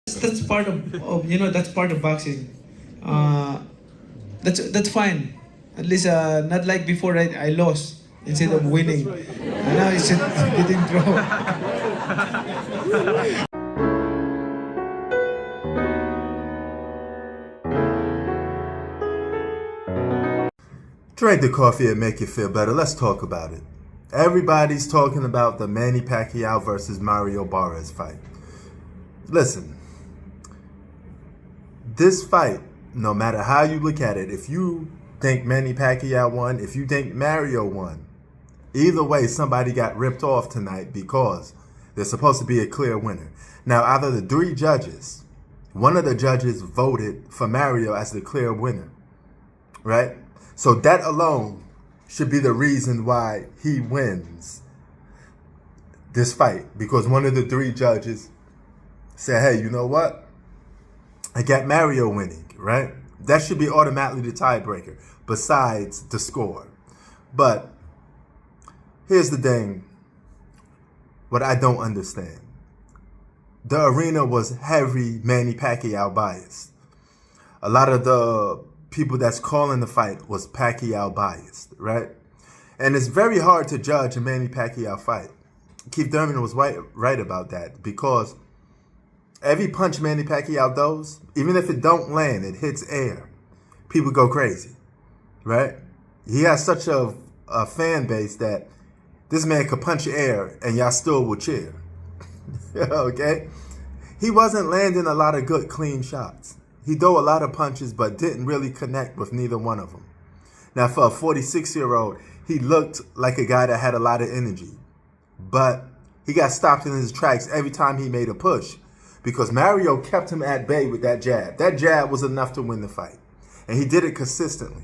That's part of that's part of boxing. That's fine. At least not like before, right? I lost instead of winning. And now it's getting draw. Drink the coffee and make you feel better. Let's talk about it. Everybody's talking about the Manny Pacquiao versus Mario Barrios fight. Listen, this fight, no matter how you look at it, if you think Manny Pacquiao won, if you think Mario won, either way, somebody got ripped off tonight because there's supposed to be a clear winner. Now, out of the three judges, one of the judges voted for Mario as the clear winner, right? So that alone should be the reason why he wins this fight, because one of the three judges said, hey, you know what? I got Mario winning, right? That should be automatically the tiebreaker, besides the score. But here's the thing, what I don't understand. The arena was heavy Manny Pacquiao biased. A lot of the people that's calling the fight was Pacquiao biased, right? And it's very hard to judge a Manny Pacquiao fight. Keith Thurman was right about that, because every punch Manny Pacquiao does, even if it don't land, it hits air, people go crazy, right? He has such a fan base that this man could punch air and y'all still will cheer. Okay? He wasn't landing a lot of good, clean shots. He threw a lot of punches, but didn't really connect with neither one of them. Now, for a 46-year-old, he looked like a guy that had a lot of energy. But he got stopped in his tracks every time he made a push, because Mario kept him at bay with that jab. That jab was enough to win the fight. And he did it consistently,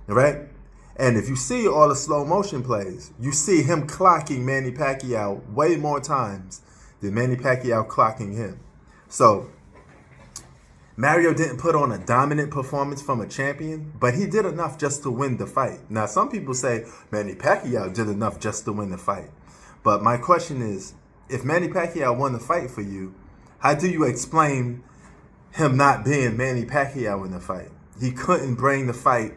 right? And if you see all the slow motion plays, you see him clocking Manny Pacquiao way more times than Manny Pacquiao clocking him. So Mario didn't put on a dominant performance from a champion, but he did enough just to win the fight. Now, some people say Manny Pacquiao did enough just to win the fight. But my question is, if Manny Pacquiao won the fight for you, how do you explain him not being Manny Pacquiao in the fight? He couldn't bring the fight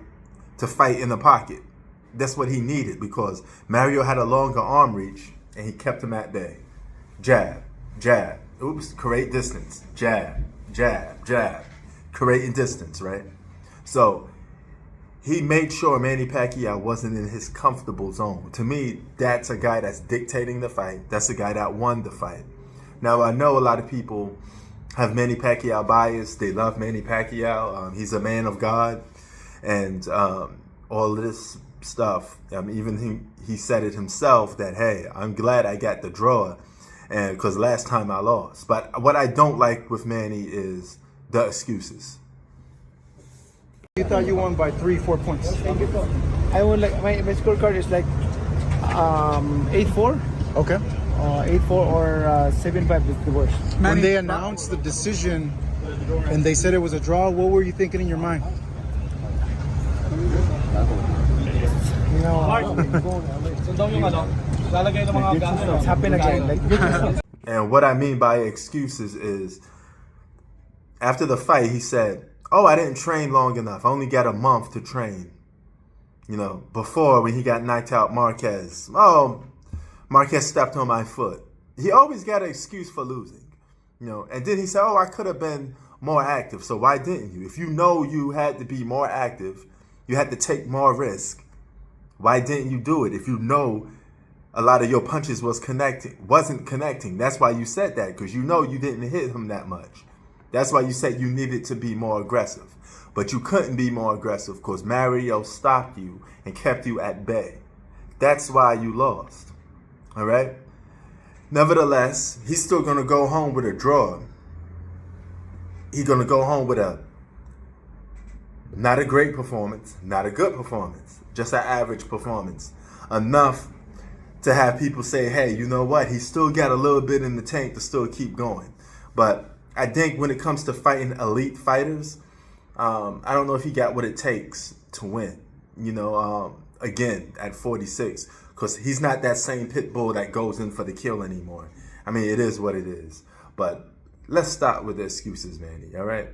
to fight in the pocket. That's what he needed, because Mario had a longer arm reach and he kept him at bay. Jab, jab, oops, create distance, jab, jab, jab, creating distance, right? So he made sure Manny Pacquiao wasn't in his comfortable zone. To me, that's a guy that's dictating the fight. That's a guy that won the fight. Now, I know a lot of people have Manny Pacquiao bias. They love Manny Pacquiao. He's a man of God. And all of this stuff. Even he said it himself that, hey, I'm glad I got the draw, and because last time I lost. But what I don't like with Manny is the excuses. You thought you won by 3-4 points. I won like my scorecard is like 8-4. Okay. 8-4 or 7-5 is the worst. When they announced the decision and they said it was a draw, what were you thinking in your mind? You know, it's happened again. Like, And what I mean by excuses is, after the fight, he said, oh, I didn't train long enough. I only got a month to train. You know, before when he got knocked out Marquez. Oh, Marquez stepped on my foot. He always got an excuse for losing. You know, and then he said, oh, I could have been more active. So why didn't you? If you know you had to be more active, you had to take more risk, why didn't you do it? If you know a lot of your punches wasn't connecting. That's why you said that, because you know you didn't hit him that much. That's why you said you needed to be more aggressive. But you couldn't be more aggressive because Mario stopped you and kept you at bay. That's why you lost. All right? Nevertheless, he's still going to go home with a draw. He's going to go home with not a great performance, not a good performance, just an average performance. Enough to have people say, hey, you know what? He still got a little bit in the tank to still keep going. But I think when it comes to fighting elite fighters, I don't know if he got what it takes to win, you know, again, at 46, because he's not that same pit bull that goes in for the kill anymore. I mean, it is what it is. But let's stop with the excuses, Manny, all right?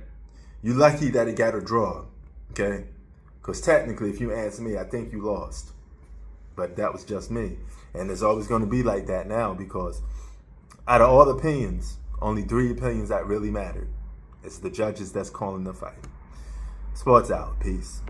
You lucky that it got a draw, okay? Because technically, if you ask me, I think you lost. But that was just me. And it's always going to be like that now because out of all the opinions, only 3 opinions that really mattered. It's the judges that's calling the fight. Sports out. Peace.